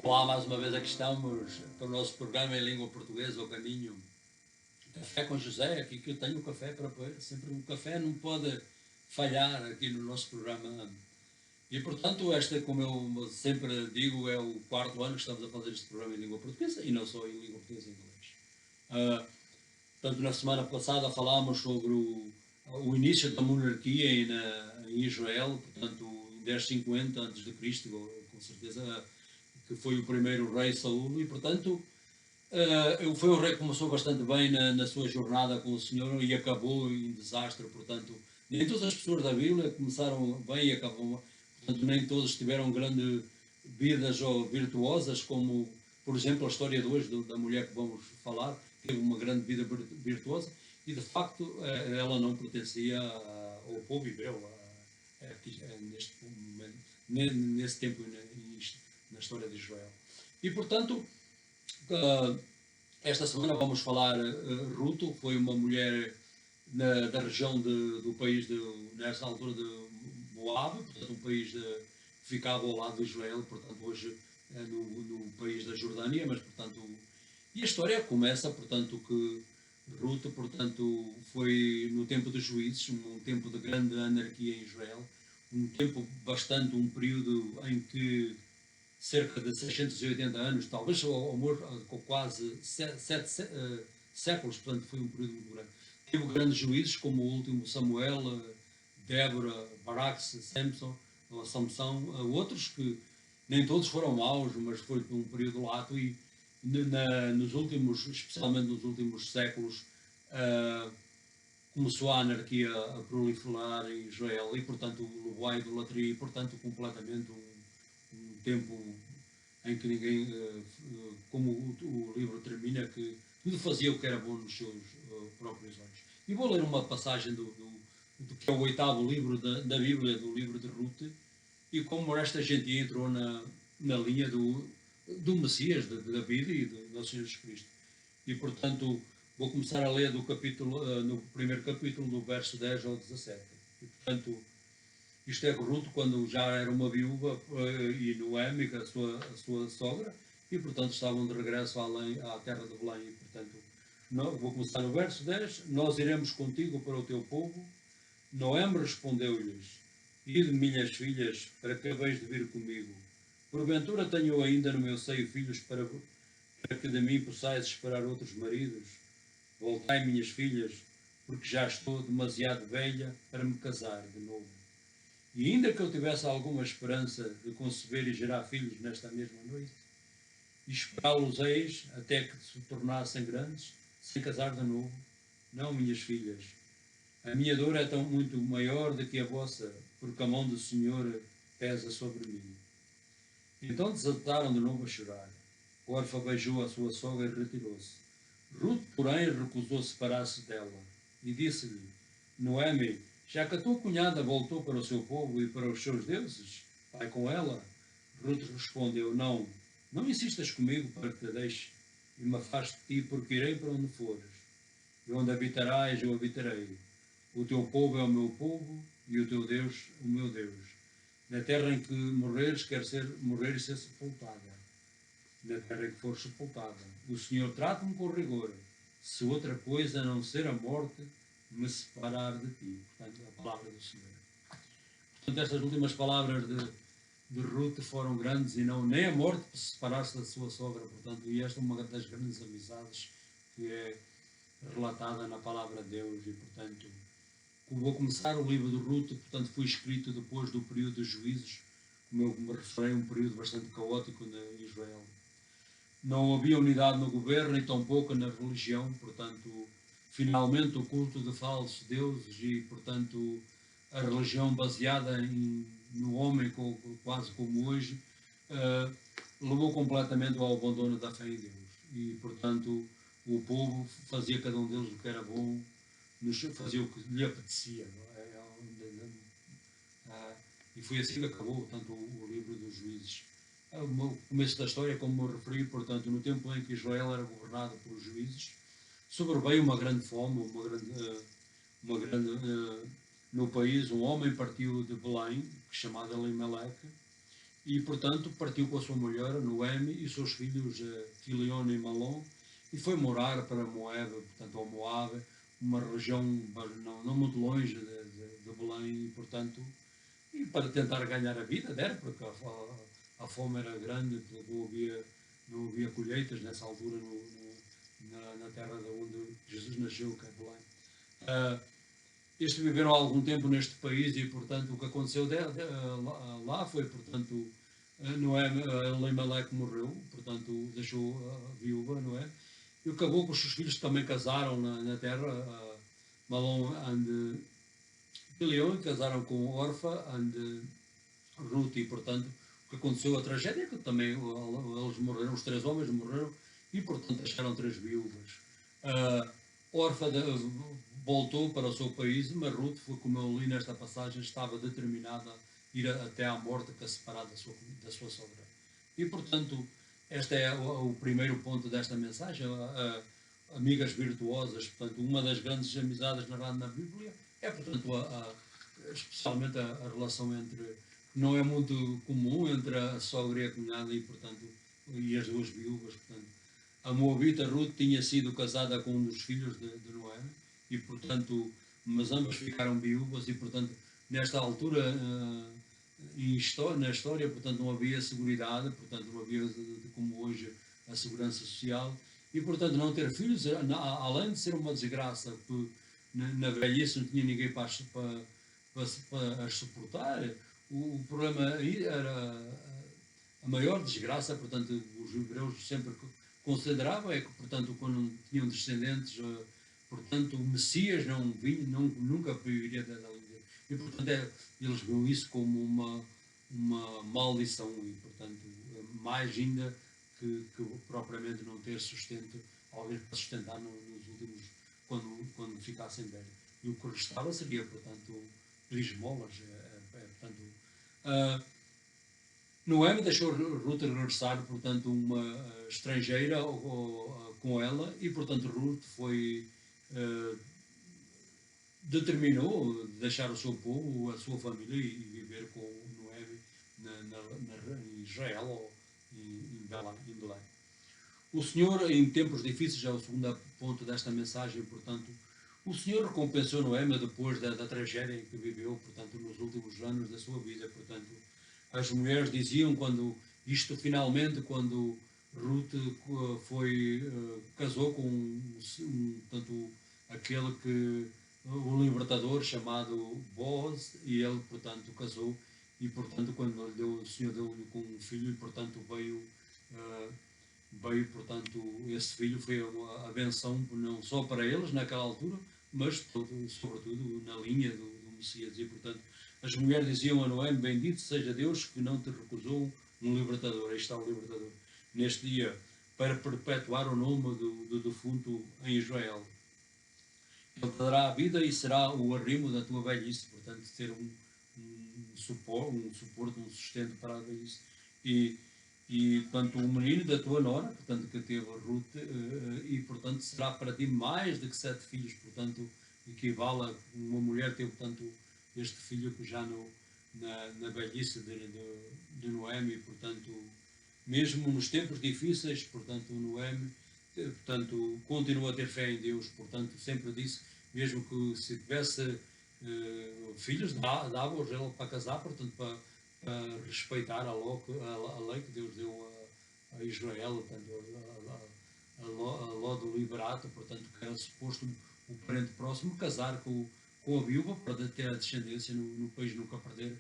Olá, mais uma vez aqui estamos para o nosso programa em língua portuguesa, o Caminho. Café com José, aqui que eu tenho o café para beber. Sempre o café não pode falhar aqui no nosso programa. E, portanto, esta, como eu sempre digo, é o quarto ano que estamos a fazer este programa em língua portuguesa e não só em língua portuguesa e inglês. Portanto, na semana passada falámos sobre o início da monarquia em Israel, portanto, em 1050 a.C., com certeza que foi o primeiro rei Saúl, e portanto foi um rei que começou bastante bem na sua jornada com o Senhor e acabou em desastre, portanto, nem todas as pessoas da Bíblia começaram bem e acabam, portanto, nem todos tiveram grandes vidas ou virtuosas, como, por exemplo, a história de hoje da mulher que vamos falar, teve uma grande vida virtuosa e, de facto, ela não pertencia ao povo hebreu, neste momento, nesse tempo na história de Israel. E, portanto, esta semana vamos falar Ruto, foi uma mulher da região do país, nessa altura de Moab, portanto, um país que ficava ao lado de Israel, portanto, hoje é no país da Jordânia, mas, portanto, e a história começa, portanto, que Ruto, portanto, foi no tempo dos juízes, um tempo de grande anarquia em Israel, um tempo bastante, um período em que cerca de 680 anos, talvez com quase 7 séculos, portanto foi um período muito grande. Teve grandes juízes como o último Samuel, Débora, Baraque, Samson, outros que nem todos foram maus, mas foi um período lato e nos últimos, especialmente nos últimos séculos, começou a anarquia a proliferar em Israel e, portanto, levou à idolatria e, portanto, completamente um tempo em que ninguém, como o livro termina, que tudo fazia o que era bom nos seus próprios olhos. E vou ler uma passagem do que é o oitavo livro da Bíblia, do livro de Ruth, e como esta gente entrou na linha do Messias, de David e do Senhor Jesus Cristo. E, portanto, vou começar a ler do capítulo, no primeiro capítulo, do verso 10 ao 17. E, portanto, isto é Ruth quando já era uma viúva e Noemi, a sua sogra, e, portanto, estavam de regresso à terra de Belém. E, portanto, vou começar no verso 10. Nós iremos contigo para o teu povo. Noemi respondeu-lhes: Ide, minhas filhas, para que haveis de vir comigo. Porventura tenho ainda no meu seio filhos para que de mim possais esperar outros maridos? Voltai, minhas filhas, porque já estou demasiado velha para me casar de novo. E ainda que eu tivesse alguma esperança de conceber e gerar filhos nesta mesma noite, e esperá-los-eis até que se tornassem grandes, sem casar de novo, não, minhas filhas. A minha dor é tão muito maior do que a vossa, porque a mão do Senhor pesa sobre mim. Então desataram de novo a chorar. Orfa beijou a sua sogra e retirou-se. Ruth, porém, recusou separar-se dela e disse-lhe: Noemi, já que a tua cunhada voltou para o seu povo e para os seus deuses, vai com ela. Ruth respondeu: não insistas comigo para que te deixe e me afaste de ti, porque irei para onde fores. E onde habitarás, eu habitarei. O teu povo é o meu povo e o teu Deus, o meu Deus. Na terra em que morreres, quer morrer e ser sepultada. Na terra em que fores sepultada. O Senhor trata-me com rigor. Se outra coisa a não ser a morte me separar de ti. Portanto, a palavra do Senhor. Portanto, estas últimas palavras de Ruth foram grandes e nem a morte separar-se da sua sogra. Portanto, e esta é uma das grandes amizades que é relatada na palavra de Deus. E, portanto, vou começar o livro de Ruth, portanto, foi escrito depois do período dos juízes, como eu me referi, um período bastante caótico em Israel. Não havia unidade no governo e tampouco na religião, portanto, finalmente o culto de falsos deuses e, portanto, a religião baseada no homem, quase como hoje, levou completamente ao abandono da fé em Deus. E, portanto, o povo fazia cada um deles o que era bom, fazia o que lhe apetecia. E foi assim que acabou, tanto o livro dos juízes. O começo da história, como me referi, portanto, no tempo em que Israel era governado por juízes, sobreveio uma grande fome, no país. Um homem partiu de Belém, chamado Elimeleque, e, portanto, partiu com a sua mulher, Noemi, e os seus filhos, Quilion e Malom, e foi morar para Moab, portanto, ao Moab, uma região não muito longe de Belém, e, portanto, e para tentar ganhar a vida dela, porque a fome era grande, porque não havia colheitas nessa altura na terra de onde Jesus nasceu, que é Belém. Estes viveram algum tempo neste país e, portanto, o que aconteceu lá foi, portanto, Noé, Elimeleque morreu, portanto, deixou a viúva, Noé, e acabou que os seus filhos também casaram na terra, Malom e Quilion, casaram com Orfa e Ruth, e, portanto, o que aconteceu, a tragédia, que também eles morreram, os 3 homens morreram, e, portanto, deixaram 3 viúvas. Orfa voltou para o seu país, mas Ruth, como eu li nesta passagem, estava determinada a ir até à morte que a separar da sua sogra. E, portanto, este é o primeiro ponto desta mensagem. Amigas virtuosas, portanto, uma das grandes amizades narradas na Bíblia é, portanto, especialmente a relação entre, não é muito comum, entre a sogra e a cunhada e, portanto, e as duas viúvas, portanto. A Moabita Ruth tinha sido casada com um dos filhos de Noé e, portanto, mas ambas ficaram viúvas e, portanto, nesta altura, na história, portanto, não havia seguridade, portanto, não havia, como hoje, a segurança social e, portanto, não ter filhos, além de ser uma desgraça, porque na velhice não tinha ninguém para as suportar, o problema aí era a maior desgraça, portanto, os hebreus sempre consideravam é que, portanto, quando tinham descendentes, portanto, o Messias nunca viveria da linha. E, portanto, eles viam isso como uma maldição e, portanto, mais ainda que propriamente não ter sustento, alguém para sustentar nos últimos, quando ficassem velhos. E o que restava seria, portanto, esmolas. Portanto, Noemi deixou Ruth regressar, portanto, uma estrangeira com ela e, portanto, Ruth determinou deixar o seu povo, a sua família e viver com Noemi em Israel ou em Belém. O Senhor, em tempos difíceis, é o segundo ponto desta mensagem, portanto, o Senhor recompensou Noemi depois da tragédia que viveu, portanto, nos últimos anos da sua vida, portanto, as mulheres diziam quando Ruth casou com portanto, aquele que o libertador chamado Boaz, e ele, portanto, casou e, portanto, quando o Senhor deu-lhe com um filho, e, portanto, veio, portanto, esse filho foi a benção não só para eles naquela altura, mas sobretudo na linha do Messias. E, portanto, as mulheres diziam a Noemi: bendito seja Deus que não te recusou um libertador. Aí está o libertador. Neste dia, para perpetuar o nome do defunto em Israel. Ele te dará a vida e será o arrimo da tua velhice. Portanto, ter um suporte, um sustento para a velhice. E, portanto, o menino da tua nora, portanto, que teve Ruth, e, portanto, será para ti mais do que 7 filhos. Portanto, equivale a uma mulher ter, portanto, este filho que já na velhice de Noemi, portanto, mesmo nos tempos difíceis, portanto, Noemi, portanto, continua a ter fé em Deus, portanto, sempre disse, mesmo que se tivesse filhos, dava-os ele para casar, portanto, para respeitar a lei que Deus deu a Israel, portanto, a lei do liberato, portanto, que era suposto o parente próximo casar com a viúva para ter a descendência no país, nunca perder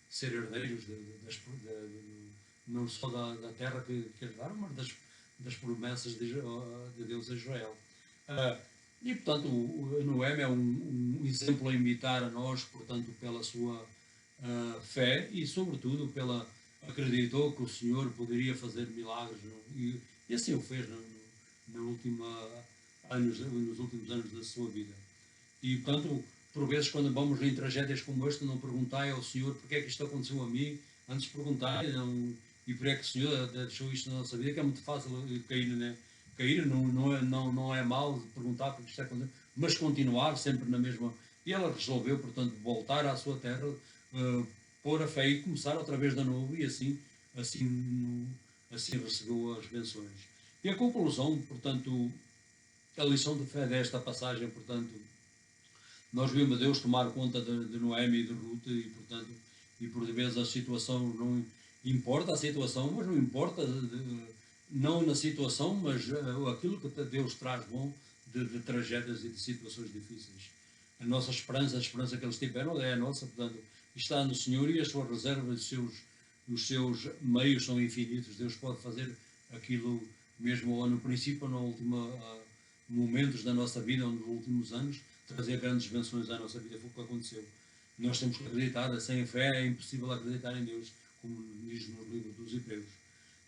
ser herdeiros não só da terra que herdaram, mas das promessas de Deus a Israel. E, portanto, Noemi é um exemplo a imitar a nós, portanto, pela sua fé e, sobretudo, acreditou que o Senhor poderia fazer milagres, e assim o fez nos últimos anos da sua vida. E, portanto, por vezes, quando vamos em tragédias como esta, não perguntai ao Senhor porque é que isto aconteceu a mim, antes perguntai e porque é que o Senhor deixou isto na nossa vida, que é muito fácil cair, né? Cair não é mal perguntar porque isto aconteceu, mas continuar sempre na mesma. E ela resolveu, portanto, voltar à sua terra, pôr a fé e começar outra vez de novo, e assim recebeu as benções. E a conclusão, portanto, a lição de fé desta passagem, portanto, nós vimos Deus tomar conta de Noemi e de Ruth, e portanto, e por vezes a situação não importa, a situação, mas não importa, não na situação, mas aquilo que Deus traz bom de tragédias e de situações difíceis. A nossa esperança, a esperança que eles tiveram é a nossa, portanto, está no Senhor, e as suas reservas, os seus meios são infinitos. Deus pode fazer aquilo mesmo ou no princípio ou no último momentos da nossa vida, ou nos últimos anos, trazer grandes benções à nossa vida. Foi o que aconteceu. Nós temos que acreditar, sem fé é impossível acreditar em Deus, como diz no livro dos Hebreus.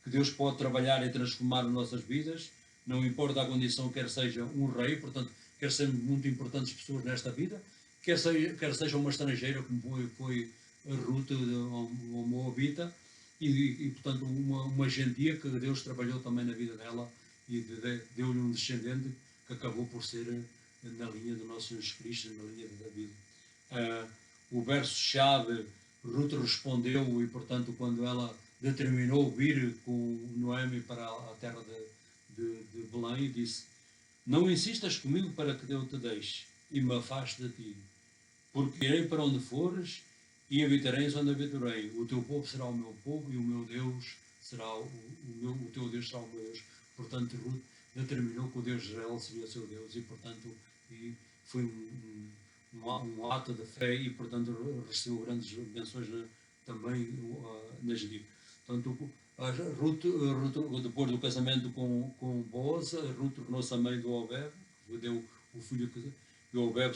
Que Deus pode trabalhar e transformar as nossas vidas, não importa a condição, quer seja um rei, portanto, quer sejam muito importantes pessoas nesta vida, quer seja uma estrangeira, como foi a Ruth, uma Moabita, e portanto, uma gentia que Deus trabalhou também na vida dela e deu-lhe um descendente que acabou por ser na linha do nosso Jesus Cristo, na linha de David. O verso-chave, Ruth respondeu, e portanto, quando ela determinou vir com Noemi para a terra de Belém, disse: não insistas comigo para que eu te deixe e me afaste de ti, porque irei para onde fores e habitareis onde habitarei. O teu povo será o meu povo e o meu Deus será o teu Deus será o meu Deus. Portanto, Ruth determinou que o Deus de Israel seria o seu Deus, e portanto foi um ato de fé, e portanto recebeu grandes benções também na Judite. Portanto, Ruth, depois do casamento com Boaz, Ruth tornou-se a mãe do Obed, que deu o filho que Obed,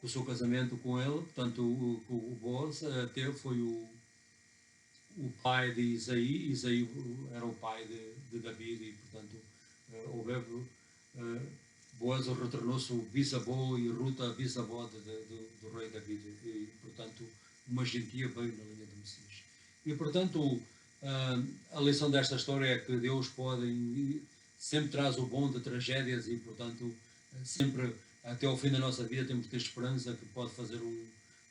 com o seu casamento com ele. Portanto, o Boaz até foi o pai de Isaí. Isaí era o pai de David, e portanto Obed, Boaz retornou-se o bisavô, e Ruth a bisavó do rei David, e portanto uma gentia veio na linha do Messias. E portanto a lição desta história é que Deus sempre traz o bom de tragédias, e portanto sempre até ao fim da nossa vida temos que ter esperança que pode fazer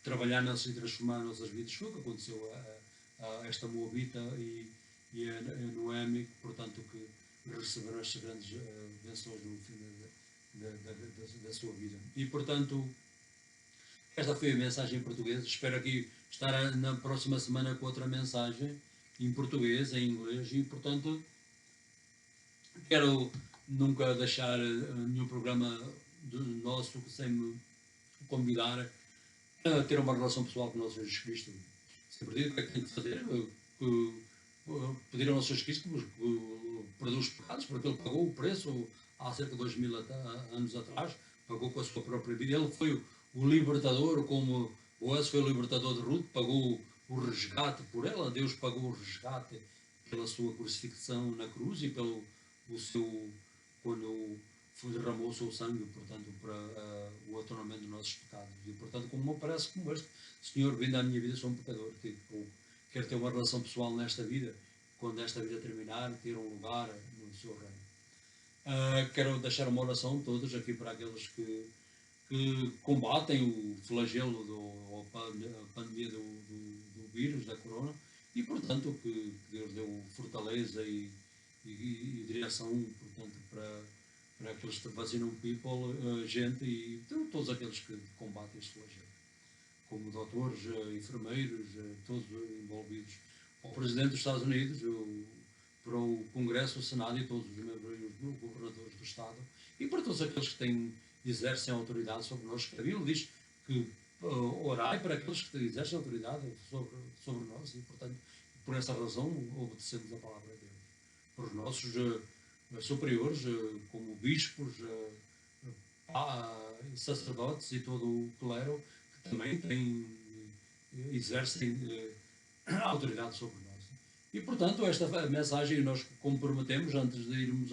trabalhar e transformar as nossas vidas. Foi o que aconteceu a esta Moabita e a Noemi, portanto, que receberam estas grandes benções no fim da sua vida. E portanto, esta foi a mensagem em português. Espero aqui estar na próxima semana com outra mensagem em português, em inglês, e portanto quero nunca deixar nenhum programa nosso sem me convidar a ter uma relação pessoal com o nosso Jesus Cristo. Sempre digo que é que tem que fazer, pedir ao nosso Jesus Cristo que perdoe os pecados, porque Ele pagou o preço há cerca de 2000 anos atrás, pagou com a sua própria vida. Ele foi o libertador, como Boaz foi o libertador de Ruth, pagou o resgate por ela. Deus pagou o resgate pela sua crucifixão na cruz e pelo quando derramou o seu sangue, portanto, para o atornamento dos nossos pecados. E portanto, como me parece como este, Senhor, vindo à minha vida, sou um pecador, quero ter uma relação pessoal nesta vida, quando esta vida terminar, ter um lugar no seu reino. Quero deixar uma oração todos aqui para aqueles que combatem o flagelo, a pandemia do vírus, da corona, e portanto que Deus deu fortaleza e direção, portanto, para aqueles que vacinam people, gente, e todos aqueles que combatem este flagelo, como doutores, enfermeiros, todos envolvidos, ao Presidente dos Estados Unidos, para o Congresso, o Senado e todos os membros, os governadores do Estado, e para todos aqueles que exercem autoridade sobre nós. A Bíblia diz que orai para aqueles que exercem autoridade sobre nós, e portanto, por essa razão, obedecemos a palavra de Deus. Para os nossos superiores, como bispos, sacerdotes e todo o clero, que também exercem autoridade sobre nós. E portanto, esta mensagem nós comprometemos, antes de irmos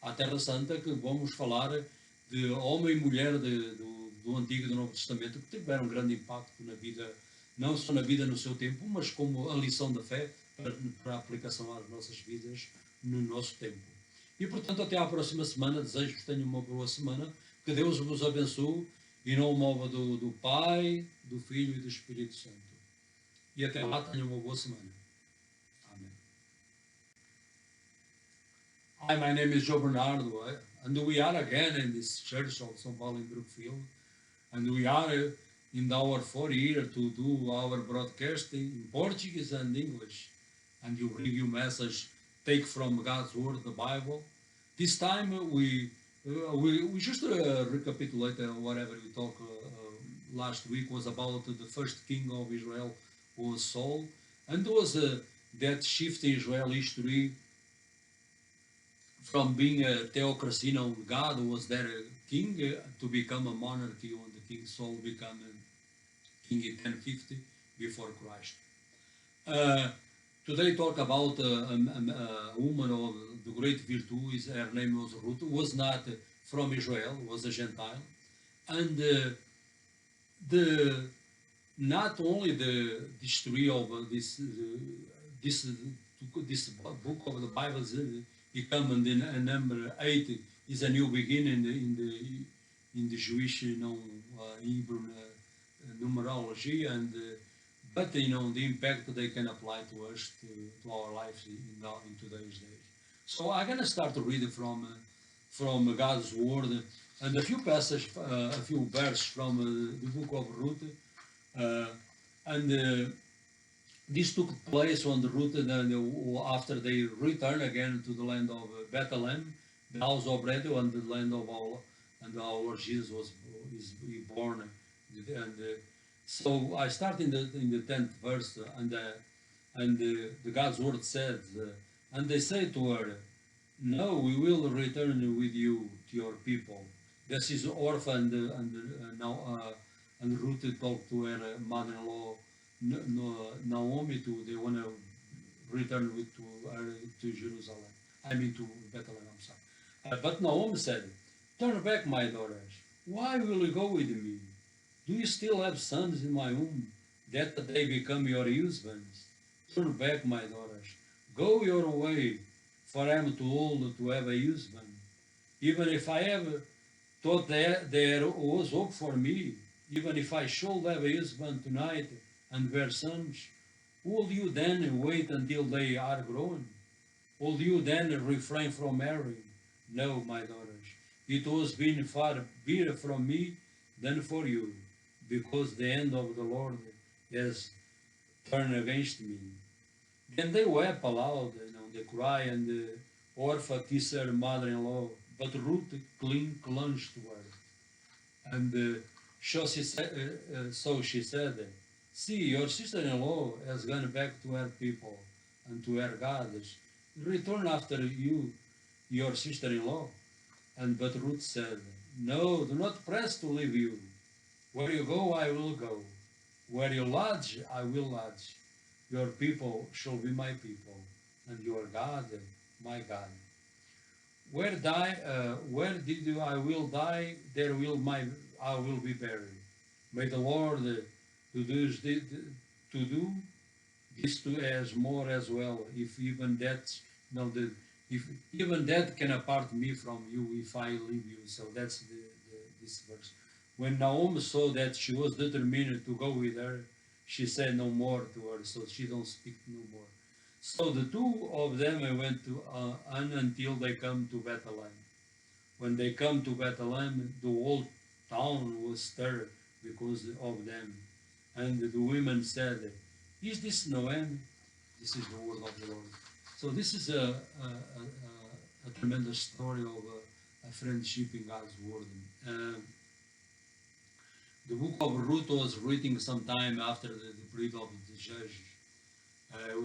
à Terra Santa, que vamos falar de homem e mulher do Antigo e do Novo Testamento, que tiveram um grande impacto na vida, não só na vida no seu tempo, mas como a lição da fé para a aplicação às nossas vidas no nosso tempo. E portanto, até à próxima semana. Desejo que tenham uma boa semana, que Deus vos abençoe, e não o mova do Pai, do Filho e do Espírito Santo. e até lá tenham uma boa semana. Amém. Hi, my name is Joe Bernardo, and we are again in this church of São Paulo in Brookfield, and we are in our 4th year to do our broadcasting in Portuguese and English, and you bring you message, take from God's Word, the Bible. This time we just recapitulate whatever we talked last week was about the first king of Israel was Saul, and was that shift in Israel history from being a theocracy on God was their king to become a monarchy when the king Saul became a king in 1050 before Christ. Today talk about a woman of the great virtues. Her name was Ruth. Was not from Israel, was a Gentile, and not only the history of this book of the Bible become in number 8 is a new beginning in the Jewish Hebrew numerology, and but the impact they can apply to us to our lives in today's days. So I'm gonna start to read from God's Word and a few passages, a few verses from the book of Ruth, and this took place on the Ruth, and after they returned again to the land of Bethlehem, the house of bread, and the land of our Lord Jesus was born, and so I start in the 10th verse, and the God's Word said, and they say to her, "No, we will return with you to your people." This is Orpha and Ruth talked to her mother-in-law Naomi they want to return to Jerusalem. I mean to Bethlehem. I'm sorry. But Naomi said, "Turn back, my daughters. Why will you go with me? Do you still have sons in my womb, that they become your husbands? Turn back, my daughters. Go your way, for I am too old to have a husband. Even if I have thought there was hope for me, even if I should have a husband tonight and bear sons, will you then wait until they are grown? Will you then refrain from marrying? No, my daughters. It was been far better from me than for you, because the hand of the Lord has turned against me." Then they wept aloud, they cry, and Orpha kissed her mother-in-law, but Ruth clung to her. And so she said, "See, your sister-in-law has gone back to her people and to her gods. Return after you, your sister-in-law." But Ruth said, "No, do not press to leave you. Where you go, I will go. Where you lodge, I will lodge. Your people shall be my people, and your God, my God. Where did you I will die, there I will be buried. May the Lord do this to us more as well, if even that if even that can apart me from you if I leave you." So that's this verse. When Naomi saw that she was determined to go with her, she said no more to her, so she don't speak no more. So the two of them went to until they come to Bethlehem. When they come to Bethlehem, the whole town was stirred because of them. And the women said, "Is this Noemi?" This is the word of the Lord. So this is a tremendous story of a friendship in God's word. The book of Ruth was written sometime after the period of the judge.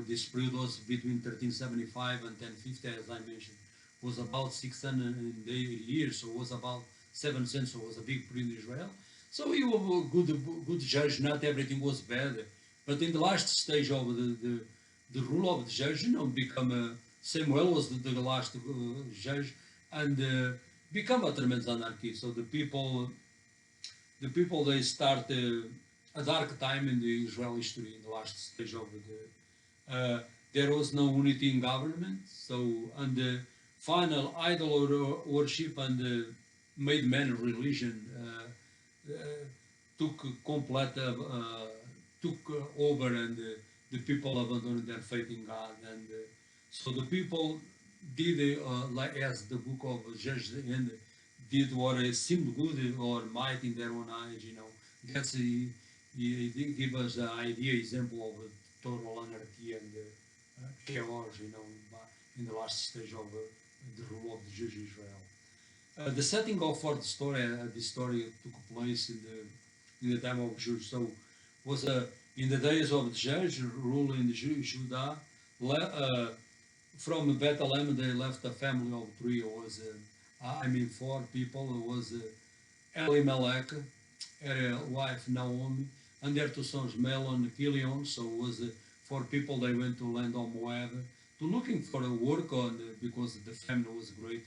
This period was between 1375 and 1050, as I mentioned. It was about 600 years, so it was about 7 centuries, so it was a big period in Israel. So he was a good judge, not everything was bad. But in the last stage of the rule of the judge, become Samuel was the last judge, and become a tremendous anarchy. So the people they start a dark time in the Israel history in the last stage of there was no unity in government. So and the final idol worship and made man religion took complete took over, and the people abandoned their faith in God, and so the people did like as the book of Judges and did what seemed good or might in their own eyes. That's he give us the idea example of total anarchy and chaos. In the last stage of the rule of the Jewish Israel. The setting of for the story, this story took place in the time of Judah. So was in the days of the judge ruling the Judah. From Bethlehem, they left a family of three. It was four people. It was Elimelech, her wife Naomi, and their two sons Melon and Kilion. So it was four people. They went to land of Moab to looking for a work on because the famine was great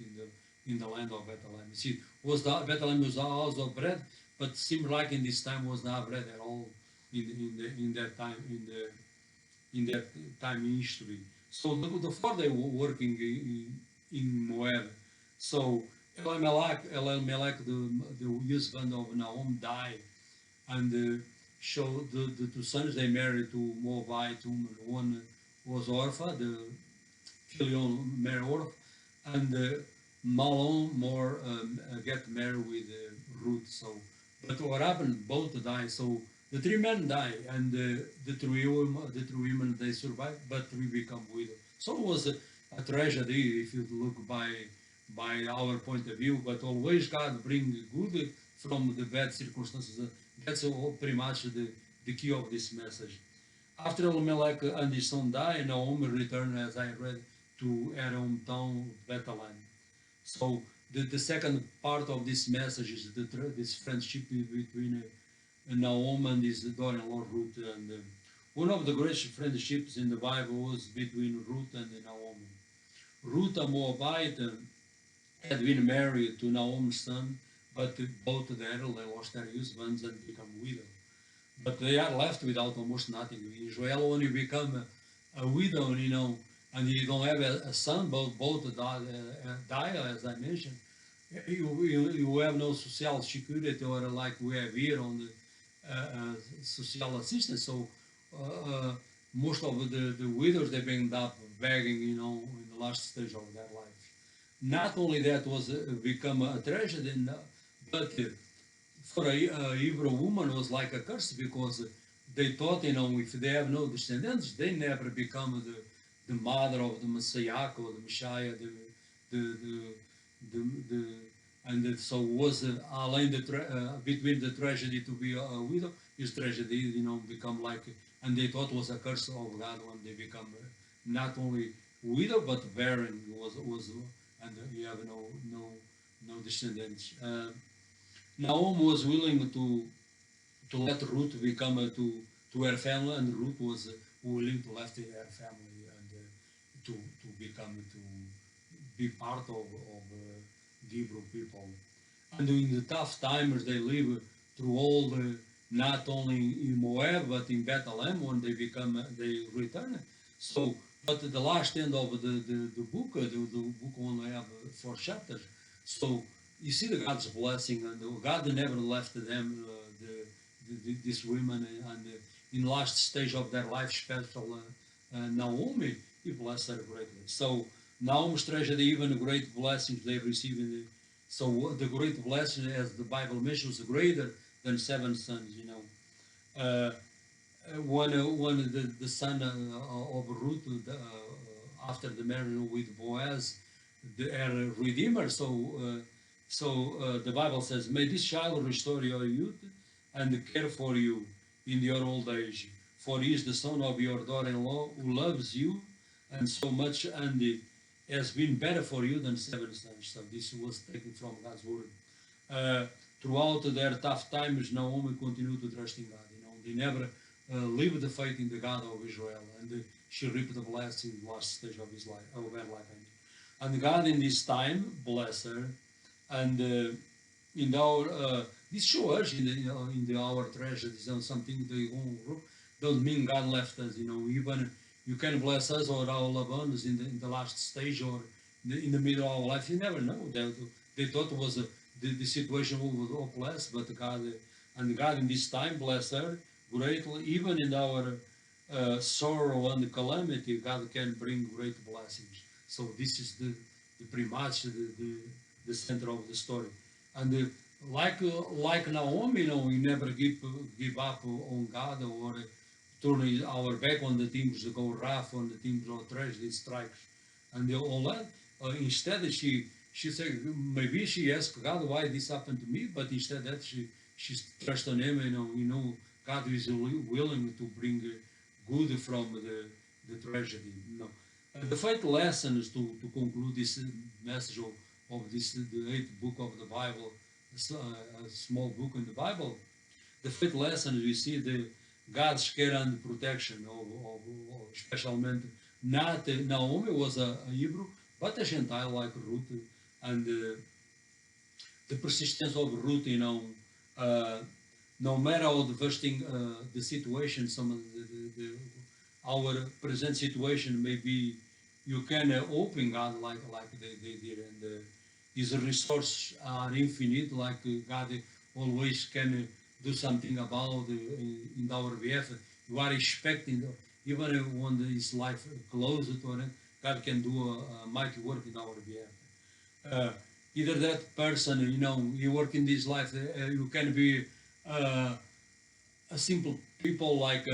in the land of Bethlehem. You see, Bethlehem was the house of bread, but seemed like in this time was not bread at all in that time in that time in history. So the four they were working in Moab. So Elimelech, the husband of Nahum, died, and so the two sons they married to Moabite woman. One was Orpha, the Kilion married Orpha, and Malon get married with Ruth. So, but what happened? Both died. So the three men die, and the three women they survive, but three become widows. So it was a tragedy if you look by our point of view. But always God bring good from the bad circumstances. That's pretty much the key of this message. After Elimelech and his son died, Naomi returned, as I read, to her hometown Bethlehem. So the second part of this message is this friendship between Naomi and his daughter-in-law Ruth. And one of the greatest friendships in the Bible was between Ruth and Naomi. Ruth, a Moabite, had been married to Naomi's son, but both of them they lost their husbands and become widows. But they are left without almost nothing. In Israel, when you become a widow, and you don't have a son, both die, as I mentioned, you have no social security or like we have here on the social assistance. So most of the widows, they've ended up begging, in the last stage of their life. Not only that was become a tragedy, but for a Hebrew woman it was like a curse because they thought, if they have no descendants, they never become the mother of the Messiah or the Messiah, and so was alone between the tragedy to be a widow, is tragedy, become like, and they thought was a curse of God when they become not only widow but barren was and you have no descendants. Naomi was willing to let Ruth become to her family, and Ruth was willing to left her family and to be part of the Hebrew people. And in the tough times they live through all the, not only in Moab but in Bethlehem when they return. So, but the last end of the book, the book only have 4 chapters. So you see the God's blessing, and God never left them, these women, and in the last stage of their life, special Naomi, He blessed her greatly. So Naomi's tragedy, even great blessings they receive so the great blessing, as the Bible mentions, greater than 7 sons. When the son of Ruth, after the marriage with Boaz, the Redeemer. So the Bible says, "May this child restore your youth and care for you in your old age. For he is the son of your daughter-in-law who loves you and so much, and has been better for you than 7 sons." So this was taken from God's word. Throughout their tough times, Naomi continued to trust in God. They never lived the faith in the God of Israel, and she reaped the blessing in the last stage of her life. And God in this time blessed her, and in our this shows in our tragedies and something they don't mean God left us. Even you can bless us or our loved ones in the last stage or in the middle of our life. You never know. They thought it was the situation was hopeless, but God in this time blessed her greatly, even in our sorrow and calamity, God can bring great blessings. So this is pretty much the center of the story. And like Naomi, we never give up on God or turn our back on the things that go rough, on the things of tragedy, strikes, and all that. Instead, she said maybe she asked God why this happened to me, but instead that she trusted on Him. God is willing to bring good from the tragedy. The faith lessons to conclude this message of this the eighth book of the Bible, a small book in the Bible. The faith lessons we see the God's care and protection of especially not Naomi was a Hebrew, but a Gentile like Ruth, and the persistence of Ruth, no matter how devastating the situation, some of our present situation may be, you can open God like they did, and His resources are infinite, like God always can do something about in our behalf. You are expecting, even when His life closed to it, God can do a mighty work in our behalf. Either that person, you work in this life, you can be a simple people like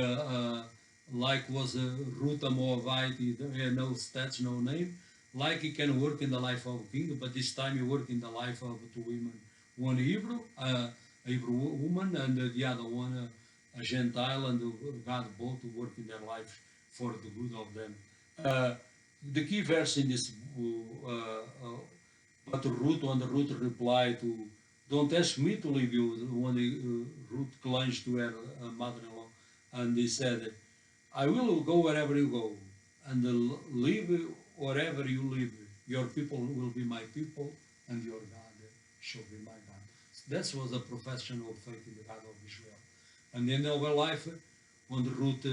was Ruth a Moabite, he had no stats, no name. Like he can work in the life of a king, but this time he worked in the life of two women, one Hebrew, a Hebrew woman, and the other one a Gentile, and God both work in their lives for the good of them. The key verse in this, but Ruth, when the Ruth replied to, don't ask me to leave you, when Ruth clung to her mother-in-law, and he said, I will go wherever you go, and live wherever you live. Your people will be my people, and your God shall be my God. That was a profession of faith in the God of Israel. And in our life, when the Ruth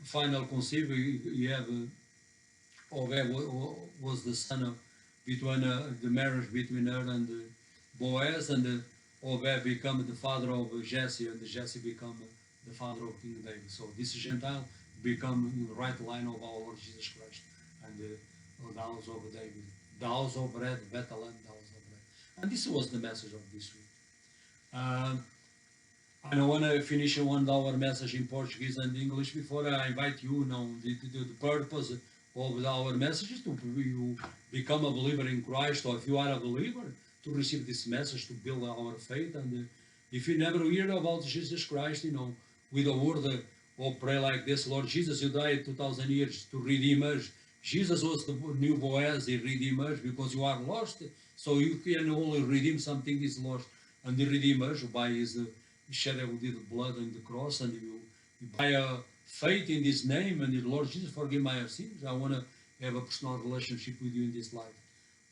final conceived, you have was the son of between the marriage between her and Boaz, and Obed become the father of Jesse, and Jesse become the father of King David. So this Gentile become in the right line of our Lord Jesus Christ, and the house of David, the house of bread, Bethlehem, the house of bread. And this was the message of this week. I want to finish one hour message in Portuguese and English before I invite you. The purpose of our message is to you become a believer in Christ, or if you are a believer, to receive this message to build our faith. And if you never heard about Jesus Christ, with a word or pray like this, Lord Jesus, you died 2,000 years to redeem us. Jesus was the new Boaz, the redeemer, because you are lost. So you can only redeem something is lost. And the redeemer by his shed of the blood on the cross, and you by a faith in this name, and the Lord Jesus, forgive my sins. I want to have a personal relationship with you in this life.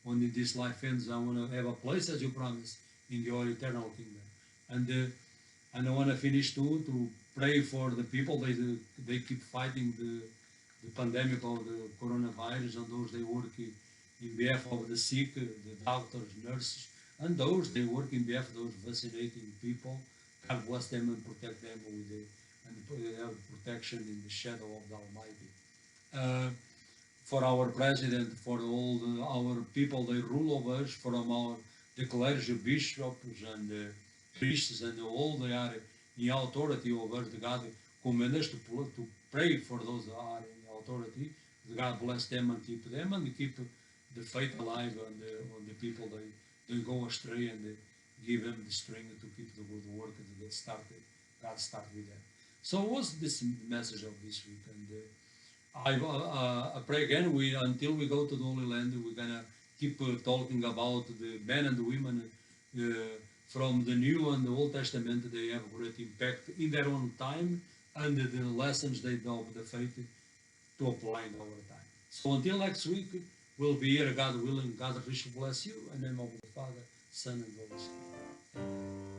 When this life ends, I want to have a place, as you promised, in your eternal kingdom. And I want to finish too, to pray for the people. They keep fighting the pandemic of the coronavirus, and those they work in behalf of the sick, the doctors, nurses, and those they work in behalf of those vaccinating people. God bless them and protect them and have protection in the shadow of the Almighty. For our president, for all our people they rule over us, from the clergy, bishops, and priests, and all they are in authority over the God command us to pray for those that are in authority. God bless them and keep the faith alive on the people they go astray, and give them the strength to keep the good work that God started with them. So what's this message of this week? And I pray again, until we go to the Holy Land, we're going to keep talking about the men and the women from the New and the Old Testament. They have great impact in their own time, and the lessons they know of the faith to apply in our time. So until next week, we'll be here, God willing. God richly bless you. In the name of the Father, Son, and Holy Spirit. Amen.